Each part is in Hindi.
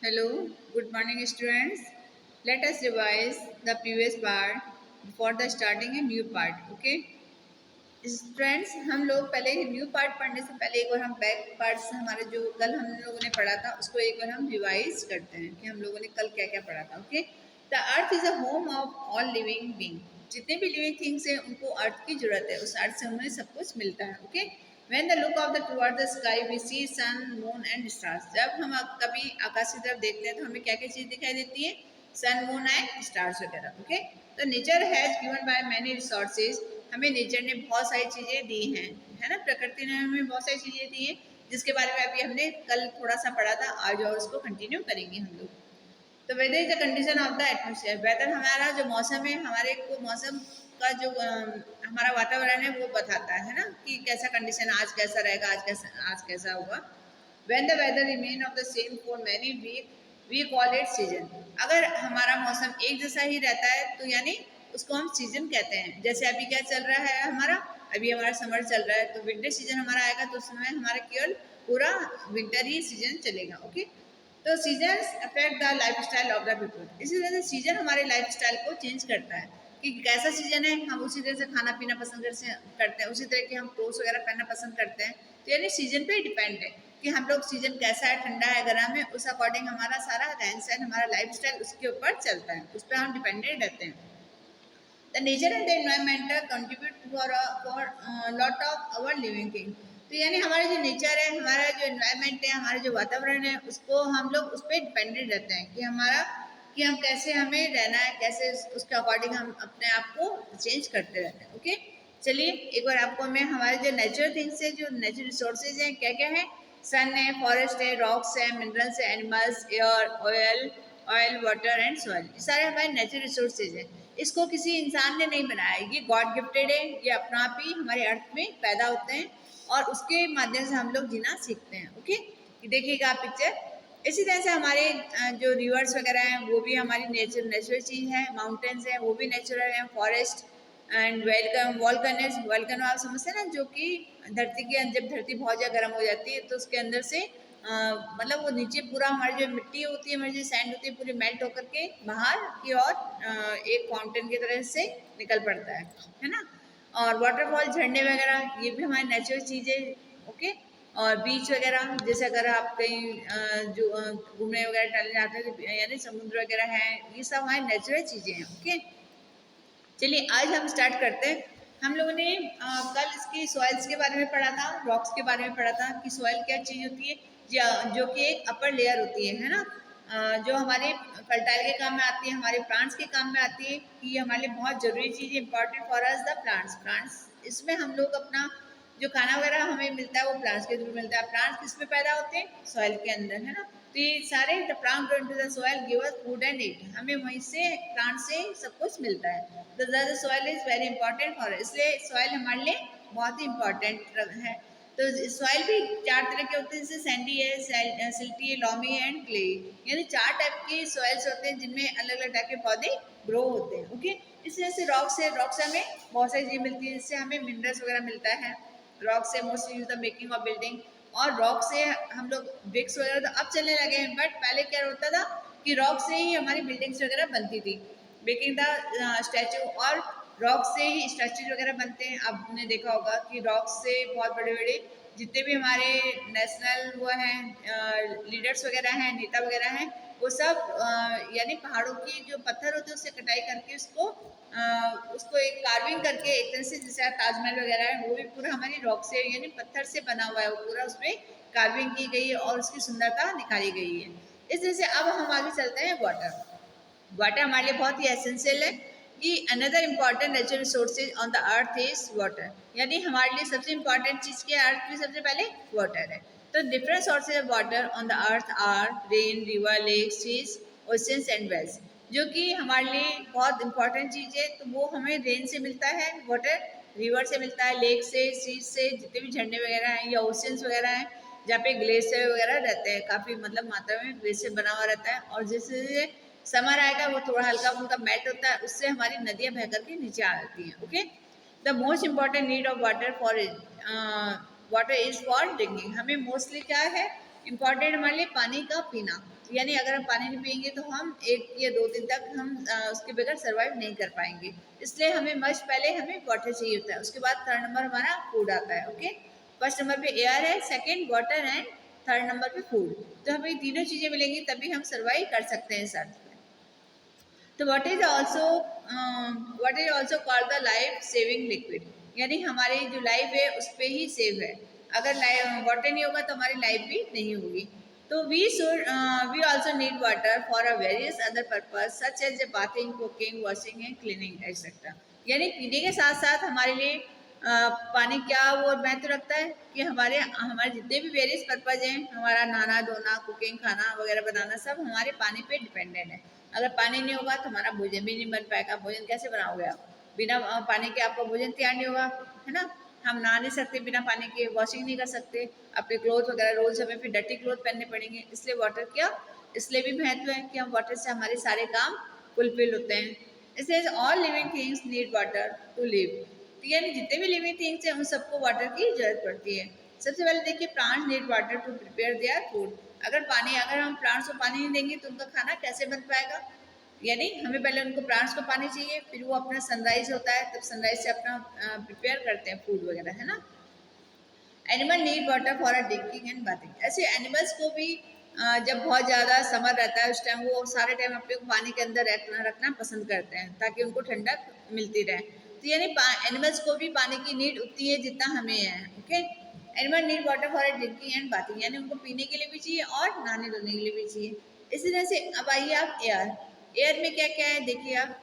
Hello, good morning students. Let us revise the previous part before the starting a new part. Okay? Students हम लोग पहले न्यू पार्ट पढ़ने से पहले एक बार हम बैक पार्ट्स हमारे जो कल हम लोगों ने पढ़ा था उसको एक बार हम रिवाइज करते हैं कि हम लोगों ने कल क्या क्या पढ़ा था. Okay, the earth is a home of all living being. जितने भी लिविंग थिंग्स हैं उनको अर्थ की जरूरत है. उस अर्थ से उन्हें सब कुछ मिलता है. Okay, when the look of the toward the sky we see sun moon and stars. जब हम कभी आकाश की तरफ देखते हैं तो हमें क्या क्या चीज़ दिखाई देती है? सन मून एंड स्टार्स वगैरह. ओके, तो nature has given by many resources. हमें नेचर ने बहुत सारी चीज़ें दी हैं, है ना. प्रकृति ने हमें बहुत सारी चीज़ें दी हैं जिसके बारे में अभी हमने कल थोड़ा सा पढ़ा था. आज और उसको कंटिन्यू करेंगे हम लोग. तो weather is the condition of the atmosphere. Weather हमारा जो मौसम है, हमारे को मौसम का जो हमारा वातावरण है वो बताता है ना कि कैसा कंडीशन आज कैसा रहेगा, आज कैसा होगा. When the weather remain of the same for many week we call it season. अगर हमारा मौसम एक जैसा ही रहता है तो यानी उसको हम सीजन कहते हैं. जैसे अभी क्या चल रहा है हमारा, अभी हमारा समर चल रहा है, तो विंटर सीजन हमारा आएगा तो उस समय हमारा केवल पूरा विंटर ही सीजन चलेगा. ओके, तो seasons affect the life style of the people. इसी तरह से सीजन हमारे लाइफ स्टाइल को चेंज करता है कि कैसा सीजन है हम उसी तरह से खाना पीना पसंद करते हैं, उसी तरह के हम क्लोथ्स वगैरह पहनना पसंद करते हैं. तो यानी सीजन पे डिपेंड है कि हम लोग सीजन कैसा है, ठंडा है, गर्म है, उस अकॉर्डिंग हमारा सारा रहन सहन, हमारा लाइफ स्टाइल उसके ऊपर चलता है, उस पर हम डिपेंडेंट रहते हैं. The nature and the environment contribute for lot of our living thing. तो यानी हमारा जो नेचर है, हमारा जो एनवायरनमेंट है, हमारा जो वातावरण है, उसको हम लोग उस पर डिपेंडेंट रहते हैं कि हम कैसे हमें रहना है, कैसे उसके अकॉर्डिंग हम अपने आप को चेंज करते रहते हैं. ओके, चलिए एक बार आपको मैं हमारे जो नेचुरल थिंग्स है, जो नेचुरल रिसोर्सेज हैं, क्या क्या है? सन है, फॉरेस्ट है, रॉक्स है, मिनरल्स है, animals, air, oil, water and soil. ये सारे हमारे नेचुरल रिसोर्सेज हैं. इसको किसी इंसान ने नहीं बनाया, ये गॉड गिफ्टेड है. ये अपना आप ही हमारे अर्थ में पैदा होते हैं और उसके माध्यम से हम लोग जीना सीखते हैं. ओके, देखिएगा आप पिक्चर. इसी तरह से हमारे जो रिवर्स वगैरह हैं वो भी हमारी नेचुरल चीज़ है. माउंटेन्स हैं वो भी नेचुरल हैं. फॉरेस्ट एंड वॉल्कन आप समझते हैं ना, जो कि धरती के जब धरती बहुत ज़्यादा गर्म हो जाती है तो उसके अंदर से मतलब वो नीचे पूरा हमारी जो मिट्टी होती है, हमारी जो सैंड होती है, पूरी मेल्ट होकर के बाहर की ओर एक फाउंटेन की तरह से निकल पड़ता है ना. और वाटरफॉल, झरने वगैरह, ये भी हमारी नेचुरल चीज़ें. ओके, और बीच वगैरह, जैसे अगर आप कहीं जो घूमने वगैरह टहलने जाते हैं तो यानी समुद्र वगैरह है, ये सब हमारी नेचुरल चीज़ें हैं. ओके, चलिए आज हम स्टार्ट करते हैं. हम लोगों ने कल इसकी सॉइल्स के बारे में पढ़ा था, रॉक्स के बारे में पढ़ा था कि सॉइल क्या चीज़ होती है, जो कि एक अपर लेयर होती है ना. जो हमारे फर्टाइल के काम में आती है, हमारे प्लांट्स के काम में आती है, कि ये हमारे लिए बहुत ज़रूरी चीज़ है. Important for us the plants. इसमें हम लोग अपना जो खाना वगैरह हमें मिलता है वो प्लांट्स के थ्रू मिलता है. प्लांट्स किस में पैदा होते हैं? सॉइल के अंदर, है ना. तो ये सारे the plant grow into the soil give us food and eat. हमें वहीं से प्लांट से सब कुछ मिलता है. The soil is very important for, इसलिए सॉइल हमारे लिए बहुत ही इंपॉर्टेंट है. तो सॉइल भी चार तरह के होते हैं, जैसे सैंडी है, सिल्टी है, लॉमी है एंड क्ले. यानी चार टाइप के सॉइल्स होते हैं जिनमें अलग अलग टाइप के पौधे ग्रो होते हैं. ओके, इस तरह से रॉक्स है, रॉक से हमें बहुत सारी चीज़ें मिलती है, जिससे हमें मिनरल्स वगैरह मिलता है. रॉक से mostly use the making of building. और रॉक से हम लोग ब्रिक्स वगैरह तो अब चलने लगे हैं, बट पहले क्या होता था कि रॉक से ही हमारी बिल्डिंग्स वगैरह बनती थी, मेकिंग द स्टैचू. और रॉक से ही स्टैचूज वगैरह बनते हैं. आपने देखा होगा कि रॉक से बहुत बड़े बड़े जितने भी हमारे नेशनल वो हैं लीडर्स वगैरह हैं, नेता वगैरह हैं, वो सब यानी पहाड़ों की जो पत्थर होते हैं उससे कटाई करके उसको एक कार्विंग करके, एक तरह से जैसे ताजमहल वगैरह है वो भी पूरा हमारी रॉक से यानी पत्थर से बना हुआ है. वो पूरा उसमें कार्विंग की गई है और उसकी सुंदरता निकाली गई है. इस तरह से अब हम आगे चलते हैं. वाटर हमारे लिए बहुत ही एसेंशियल है कि another important natural resources on the earth is water. यानी हमारे लिए सबसे इम्पॉर्टेंट चीज़ क्या है अर्थ में? सबसे पहले वाटर है. तो different sources of water on the earth are rain, river, lake, seas, oceans and wells. जो कि हमारे लिए बहुत इंपॉर्टेंट चीज़ है. तो वो हमें रेन से मिलता है वाटर, रिवर से मिलता है, लेक से, सीज से, जितने भी झरने वगैरह हैं या ओशंस वगैरह हैं जहाँ पे ग्लेशियर वगैरह रहते हैं, काफ़ी मतलब मात्रा में ग्लेशियर बना हुआ रहता है. और जैसे समर आएगा वो थोड़ा हल्का फुल्का मेल्ट होता है, उससे हमारी नदियाँ बह करके नीचे आ जाती हैं. Okay, the most important need of water is for drinking. हमें मोस्टली क्या है इम्पॉर्टेंट हमारे लिए? पानी का पीना. यानी अगर हम पानी नहीं पियेंगे तो हम 1 या 2 दिन तक हम उसके बगैर सर्वाइव नहीं कर पाएंगे। इसलिए हमें मस्ट पहले हमें वाटर चाहिए होता है, उसके बाद थर्ड नंबर हमारा फूड आता है। ओके, फर्स्ट नंबर पे एयर है, second water and third number पे फूड। तो हमें तीनों चीज़ें मिलेंगी तभी हम सर्वाइव कर सकते हैं इस अर्थ पे। तो what is also called the life saving liquid, यानी हमारी जो लाइफ है उस पर ही सेव है। अगर वाटर नहीं होगा तो हमारी लाइफ भी नहीं होगी। तो we also need water for a various other purpose such as bathing, cooking, washing and cleaning etcetera. यानी पीने के साथ साथ हमारे लिए पानी क्या वो महत्व रखता है कि हमारे हमारे जितने भी वेरियस पर्पज हैं, हमारा नहाना धोना, कुकिंग, खाना वगैरह बनाना, सब हमारे पानी पे डिपेंडेंट है। अगर पानी नहीं होगा तो हमारा भोजन भी नहीं बन पाएगा। भोजन कैसे बनाओगे आप? बिना पानी के आपका भोजन तैयार नहीं होगा, है ना। हम नहा नहीं सकते बिना पानी के, वॉशिंग नहीं कर सकते अपने क्लोथ वगैरह, रोज हमें फिर डर्टी क्लोथ पहनने पड़ेंगे। इसलिए वाटर क्या, इसलिए भी महत्व है कि हम वाटर से हमारे सारे काम फुलफिल होते हैं। इसलिए all living things need water to live. तो यानी जितने भी लिविंग थिंग्स हैं उन सबको वाटर की जरूरत पड़ती है। सबसे पहले देखिए, plants need water to prepare their food. अगर हम प्लांट्स को पानी नहीं देंगे तो उनका खाना कैसे बन पाएगा? यानी हमें पहले उनको प्लांट्स को पानी चाहिए, फिर वो अपना सनराइज होता है, तब सनराइज से अपना प्रिपेयर करते हैं फूड वगैरह, है ना। Animal need water for a drinking and bathing. ऐसे एनिमल्स को भी जब बहुत ज़्यादा समर रहता है उस टाइम वो सारे टाइम अपने को पानी के अंदर रखना पसंद करते हैं ताकि उनको ठंडक मिलती रहे। तो यानी एनिमल्स को भी पानी की नीड उतनी है जितना हमें है। Okay, animal need water for a drinking and bathing, यानी उनको पीने के लिए भी चाहिए और नहाने धोने के लिए भी चाहिए। इसी तरह से अब आइए आप एयर। एयर में क्या क्या है देखिए आप।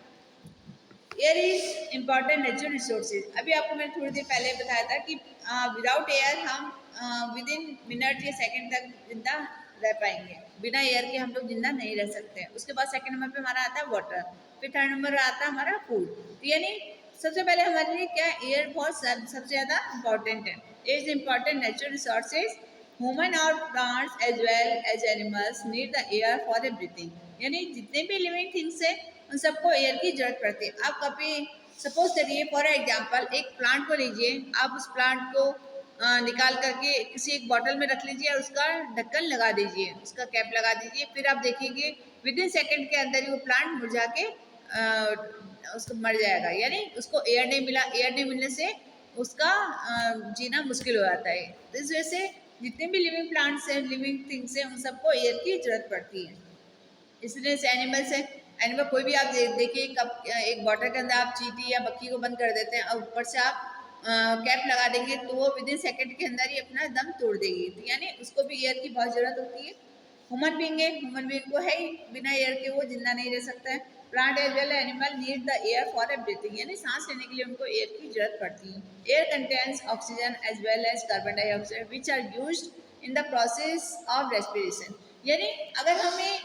Air is important natural resources. अभी आपको मैंने थोड़ी देर पहले बताया था कि विदाउट एयर हम विद इन मिनट या सेकंड तक जिंदा रह पाएंगे। बिना एयर के हम लोग जिंदा नहीं रह सकते। उसके बाद सेकंड नंबर पे हमारा आता है वाटर, फिर थर्ड नंबर आता है हमारा फूड। तो यानी सबसे पहले हमारे लिए क्या, एयर बहुत सबसे ज़्यादा इम्पॉर्टेंट है। Air is important natural resources. Human और plants as well as animals need the air for the breathing. यानी जितने भी लिविंग थिंग्स है उन सबको एयर की जरूरत पड़ती है। आप कभी सपोज करिए, फॉर एग्जाम्पल एक प्लांट को लीजिए, आप उस प्लांट को निकाल करके किसी एक बॉटल में रख लीजिए और उसका ढक्कन लगा दीजिए, उसका कैप लगा दीजिए, फिर आप देखिए विद इन सेकेंड के अंदर ही वो प्लांट मुरझा के उसको मर जाएगा। यानी उसको एयर नहीं मिला, एयर नहीं मिलने से उसका जीना मुश्किल हो जाता है। तो इस वजह से जितने भी लिविंग प्लांट्स हैं, लिविंग थिंग्स हैं, उन सबको एयर की जरूरत पड़ती है। इसलिए से एनिमल्स है, एनिमल कोई भी आप देखिए, कब एक बॉटल के अंदर आप चींटी या मक्खी को बंद कर देते हैं और ऊपर से आप कैप लगा देंगे तो वो विद इन सेकेंड के अंदर ही अपना दम तोड़ देगी। तो यानी उसको भी एयर की बहुत ज़रूरत होती है। ह्यूमन बींग है, ह्यूमन बींग को है ही, बिना एयर के वो जिंदा नहीं रह सकता है। Plant as well animal need the air for a breathing, यानी सांस लेने के लिए उनको एयर की जरूरत पड़ती है। Air contains oxygen as well as carbon dioxide which are used in the process of respiration. यानी अगर हमें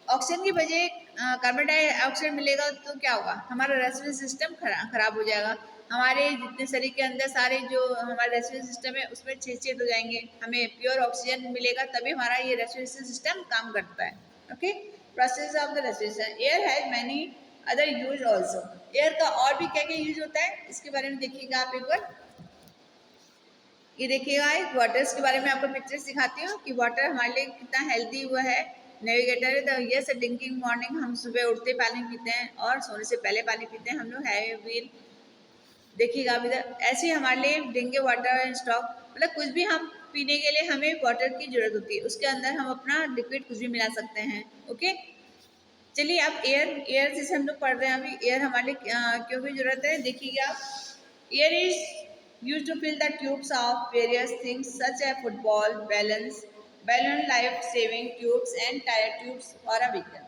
ऑक्सीजन की बजाय कार्बन डाइऑक्साइड मिलेगा तो क्या होगा, हमारा रेस्पिरेटरी सिस्टम खराब हो जाएगा। हमारे जितने शरीर के अंदर सारे जो हमारे रेस्पिरेटरी सिस्टम है उसमें छेद हो जाएंगे। हमें प्योर ऑक्सीजन मिलेगा तभी हमारा ये रेस्पिरेटरी सिस्टम काम करता है। Okay, process of the respiration. Air has many other use also. Air का और भी क्या क्या यूज होता है इसके बारे में देखिएगा आप एक बार। ये देखिएगा, एक वाटर्स के बारे में आपको पिक्चर्स दिखाती हूँ कि वाटर हमारे लिए कितना हेल्दी हुआ है, नेविगेटर है। तो यस, ड्रिंकिंग मॉर्निंग, हम सुबह उठते पानी पीते हैं और सोने से पहले पानी पीते हैं हम लोग, हैवी व्हील। देखिएगा आप इधर, ऐसे ही हमारे लिए ड्रिंकिंग वाटर स्टॉक, मतलब कुछ भी हम पीने के लिए हमें वाटर की जरूरत होती है, उसके अंदर हम अपना लिक्विड कुछ भी मिला सकते हैं। ओके, चलिए अब एयर, एयर जैसे हम लोग पढ़ रहे हैं अभी, एयर हमारे लिए क्यों की जरूरत है देखिएगा आप। Air is used to fill the tubes of various things such as football, balloon, life-saving tubes and tire tubes for a vehicle.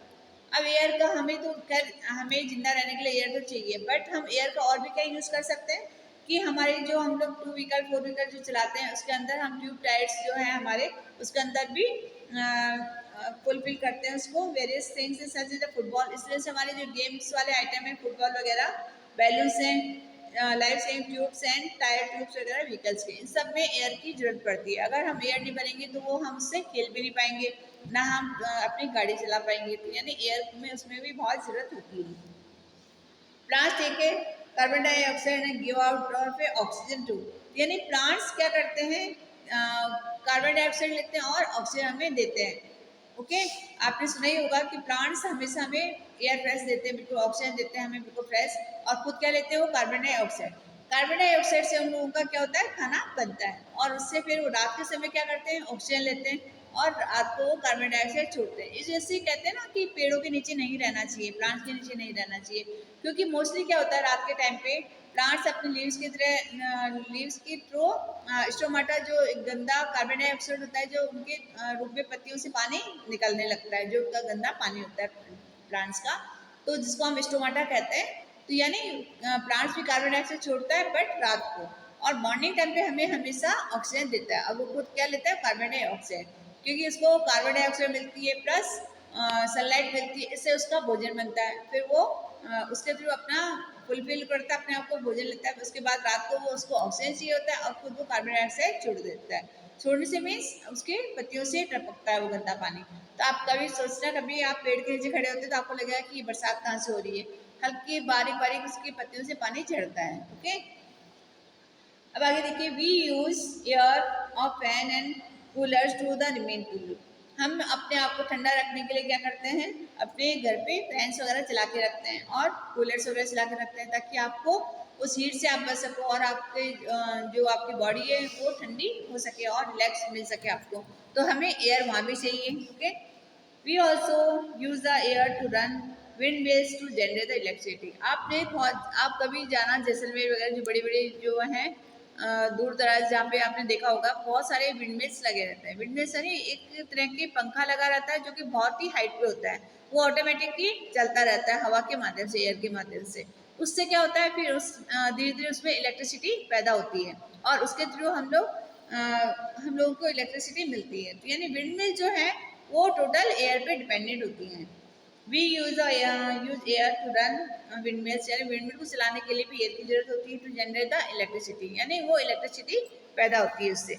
अब एयर का हमें तो खैर हमें जिंदा रहने के लिए एयर तो चाहिए, बट हम एयर का और भी क्या यूज़ कर सकते हैं कि हमारे जो हम लोग 2 व्हीकल 4 व्हीकल जो चलाते हैं उसके अंदर हम ट्यूब टायर्स जो हैं हमारे, उसके अंदर भी फुलफिल करते हैं उसको various things such as football. इस वजह से हमारे जो गेम्स वाले आइटम है, फुटबॉल वगैरह, बैलून्स हैं, life saving tubes and tyre tubes वगैरह व्हीकल्स के, इन सब में एयर की जरूरत पड़ती है। अगर हम एयर नहीं भरेंगे तो वो हमसे खेल भी नहीं पाएंगे, ना हम अपनी गाड़ी चला पाएंगे। तो यानी एयर में उसमें भी बहुत जरूरत होती है। प्लांट्स टेक है carbon dioxide and give out of oxygen too. यानी प्लांट्स क्या करते हैं, कार्बन डाइऑक्साइड लेते हैं और ऑक्सीजन हमें देते हैं। ओके, आपने सुना ही होगा कि प्लांट्स हमेशा हमें एयर फ्रेश देते हैं, बिल्कुल ऑक्सीजन देते हैं हमें बिल्कुल फ्रेश, और खुद क्या लेते हैं वो कार्बन डाइऑक्साइड। कार्बन डाइऑक्साइड से उन लोगों का क्या होता है, खाना बनता है, और उससे फिर वो रात के समय क्या करते हैं, ऑक्सीजन लेते हैं और रात को वो कार्बन डाइऑक्साइड छोड़ते हैं। इस वजह से कहते हैं ना कि पेड़ों के नीचे नहीं रहना चाहिए, प्लांट्स के नीचे नहीं रहना चाहिए, क्योंकि मोस्टली क्या होता है रात के टाइम पे प्लांट्स अपने लीव्स की थ्रू स्टोमाटा जो एक गंदा कार्बन डाइऑक्साइड होता है जो उनके रूप में पत्तियों से पानी निकलने लगता है, जो उनका गंदा पानी होता है प्लांट्स का, तो जिसको हम स्टोमाटा कहते हैं। तो यानी प्लांट्स भी कार्बन डाइऑक्साइड छोड़ता है बट रात को, और मॉर्निंग टाइम पे हमें हमेशा ऑक्सीजन देता है। अब वो खुद क्या लेता है, कार्बन डाइऑक्साइड, क्योंकि उसको कार्बन डाइऑक्साइड मिलती है प्लस सनलाइट मिलती है, इससे उसका भोजन बनता है, फिर वो उसके थ्रू अपना फुलफिल करता है, अपने आप को भोजन लेता है। उसके बाद रात को वो उसको ऑक्सीजन चाहिए होता है और खुद वो कार्बन डाइऑक्साइड छोड़ देता है। छोड़ने से मीन्स उसके पत्तियों से टपकता है वो गंदा पानी। तो आप कभी सोचना, कभी आप पेड़ के नीचे खड़े होते हैं तो आपको लगेगा कि बरसात कहाँ से हो रही है, हल्की बारीक बारीक उसकी पत्तियों से पानी झड़ता है। ओके, अब आगे देखिए, वी यूज एयर और fan and coolers to the remain cool. हम अपने आप को ठंडा रखने के लिए क्या करते हैं, अपने घर पे फैंस वगैरह चला के रखते हैं और कूलर्स वगैरह चला के रखते हैं, ताकि आपको उस हीट से आप बच सको और आपके जो आपकी बॉडी है वो ठंडी हो सके और रिलैक्स मिल सके आपको। तो हमें एयर वहाँ भी चाहिए। Okay, we also use the air to run windmills to generate the electricity. आपने बहुत, आप कभी जाना जैसलमेर वगैरह जो बड़ी बड़ी जो हैं दूर दराज, जहाँ पे आपने देखा होगा बहुत सारे विंडमिल्स लगे रहते हैं। विंडमिल्स यानी एक तरह के पंखा लगा रहता है जो कि बहुत ही हाइट पे होता है, वो ऑटोमेटिकली चलता रहता है हवा के माध्यम से, एयर के माध्यम से। उससे क्या होता है, फिर उस धीरे धीरे उसमें इलेक्ट्रिसिटी पैदा होती है और उसके थ्रू हम लोगों को इलेक्ट्रिसिटी मिलती है। तो यानी विंडमिल जो है वो टोटल एयर पे डिपेंडेंट होती हैं। We use air to run windmills, यानी विंडमिल को चलाने के लिए भी एयर की जरूरत होती है टू जनरेट द इलेक्ट्रिसिटी, यानी वो इलेक्ट्रिसिटी पैदा होती है उससे।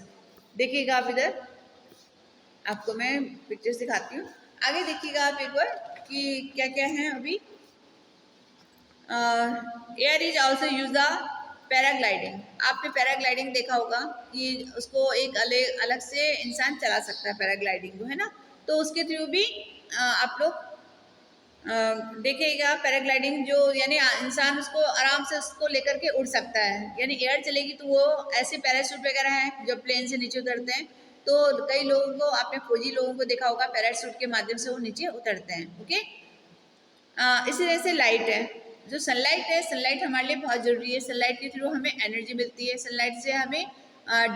देखिएगा आप इधर, आपको मैं पिक्चर्स दिखाती हूँ, आगे देखिएगा आप एक बार कि क्या क्या है अभी। Air is also use the paragliding. आपने पैराग्लाइडिंग देखा होगा कि उसको एक अलग अलग से इंसान चला सकता है, पैराग्लाइडिंग को, है ना। तो उसके थ्रू भी आप लोग देखिएगा पैराग्लाइडिंग जो, यानी इंसान उसको आराम से उसको लेकर के उड़ सकता है, यानी एयर चलेगी तो वो ऐसे पैराशूट वगैरह हैं जो प्लेन से नीचे उतरते हैं। तो कई लोगों को, आपने फौजी लोगों को देखा होगा पैराशूट के माध्यम से वो नीचे उतरते हैं। ओके, इसी तरह से लाइट है, जो सनलाइट है, सनलाइट हमारे लिए बहुत ज़रूरी है। सनलाइट के थ्रू हमें एनर्जी मिलती है, सनलाइट से हमें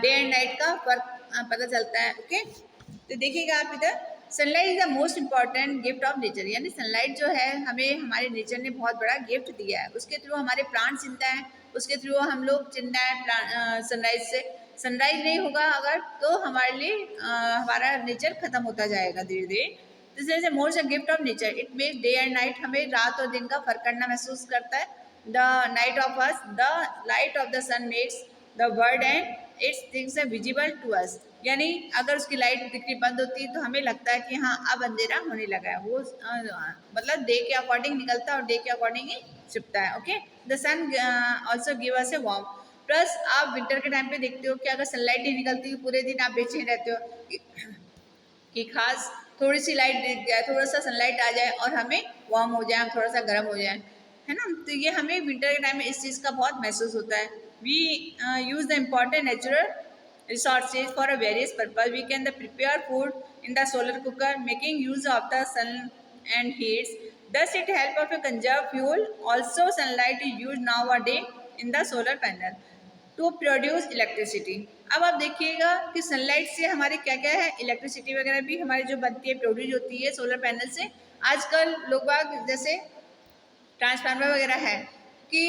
डे एंड नाइट का फर्क पता चलता है। ओके, तो देखिएगा आप इधर, sunlight is the most important gift of nature, यानी सनलाइट जो है हमें हमारे नेचर ने बहुत बड़ा गिफ्ट दिया है। उसके थ्रू हमारे प्लांट जिंदा है, उसके थ्रू हम लोग जिंदा है सनराइज से। सनराइज नहीं होगा अगर तो हमारे लिए हमारा नेचर खत्म होता जाएगा धीरे धीरे। This is a most a gift of nature, it makes day and night, हमें रात और दिन का फर्क करना महसूस करता है। The night of us, the light of the sun makes the world and its things are visible to us, यानी अगर उसकी लाइट दिखनी बंद होती है तो हमें लगता है कि हाँ अब अंधेरा होने लगा है। वो मतलब डे के अकॉर्डिंग निकलता है और डे के अकॉर्डिंग ही छिपता है। Okay, the sun also give us a warm. Plus आप विंटर के टाइम पे देखते हो कि अगर सनलाइट नहीं निकलती पूरे दिन आप बेचैन रहते हो कि खास थोड़ी सी लाइट दिख जाए, थोड़ा सा सनलाइट आ जाए और हमें वार्म हो जाए, हम थोड़ा सा गर्म हो जाए, है ना। तो ये हमें विंटर के टाइम में इस चीज़ का बहुत महसूस होता है। We use the important natural resources for a various purpose. We can prepare food in the solar cooker, making use of the sun and heats. Thus, it helps us to conserve fuel. Also, sunlight is used nowadays in the solar panel to produce electricity. अब आप देखिएगा कि सनलाइट से हमारे क्या क्या है, इलेक्ट्रिसिटी वगैरह भी हमारी जो बनती है, प्रोड्यूस होती है सोलर पैनल से। आजकल लोग बाग जैसे ट्रांसफार्मर वगैरह है कि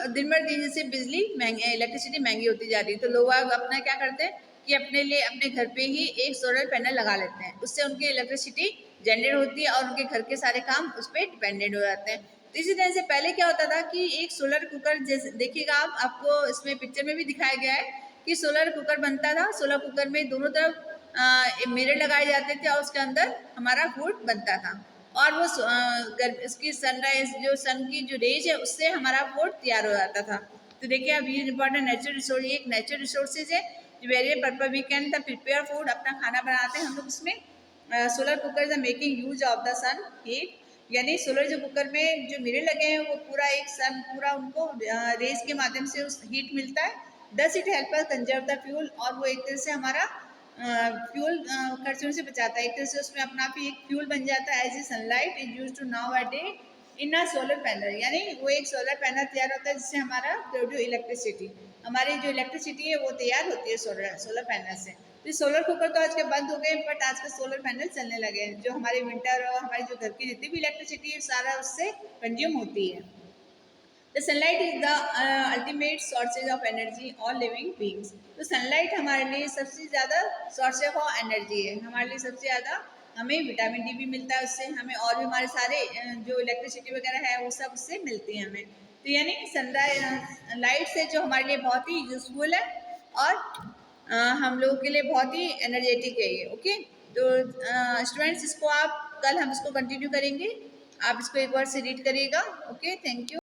दिन भर दिन जैसे बिजली महंगी, इलेक्ट्रिसिटी महंगी होती जा रही है, तो लोग अपना क्या करते हैं कि अपने लिए अपने घर पे ही एक सोलर पैनल लगा लेते हैं, उससे उनकी इलेक्ट्रिसिटी जनरेट होती है और उनके घर के सारे काम उस पर डिपेंडेंट हो जाते हैं। तो इसी तरह से पहले क्या होता था कि एक सोलर कुकर, जैसे देखिएगा आप, आपको इसमें पिक्चर में भी दिखाया गया है कि सोलर कुकर बनता था। सोलर कुकर में दोनों तरफ मिरर लगाए जाते थे और उसके अंदर हमारा फूड बनता था और वो इसकी सनराइज जो सन की जो रेज है उससे हमारा फूड तैयार हो जाता था। तो देखिए अब ये इंपॉर्टेंट नेचुरल रिसोर्स, एक नेचुरल रिसोर्सेज है जो various purpose we can the prepare food, अपना खाना बनाते हैं हम लोग इसमें। Solar cooker are making use of the sun heat, यानी सोलर जो कुकर में जो मिरर लगे हैं वो पूरा एक सन पूरा उनको रेज के माध्यम से उस हीट मिलता है। Thus it help us conserve the fuel, और वो एक तरह से हमारा फ्यूल खर्चों से बचाता है, एक तरह से उसमें अपना भी एक फ्यूल बन जाता है। As a sunlight is use to now a day in a solar panel, यानी वो एक सोलर पैनल तैयार होता है जिससे हमारा प्रोड्यूस इलेक्ट्रिसिटी, हमारी जो इलेक्ट्रिसिटी है वो तैयार होती है सोलर पैनल से। तो सोलर कुकर तो आज के बंद हो गए, बट आज के सोलर पैनल चलने लगे हैं, जो हमारे विंटर और हमारी जो घर की जितनी भी इलेक्ट्रिसिटी है सारा उससे कंज्यूम होती है। The sunlight is the ultimate sources of energy all living beings. तो सनलाइट हमारे लिए सबसे ज़्यादा सोर्स ऑफ एनर्जी है, हमारे लिए सबसे ज़्यादा हमें विटामिन डी भी मिलता है उससे, हमें और भी हमारे सारे जो इलेक्ट्रिसिटी वगैरह है वो सब उससे मिलती है हमें। तो यानी सनराइज लाइट से जो हमारे लिए बहुत ही यूजफुल है और हम लोगों के लिए बहुत ही एनर्जेटिक है ये। ओके, तो स्टूडेंट्स इसको आप कल हम इसको कंटिन्यू करेंगे, आप इसको एक बार से रीड करिएगा। Okay, thank you.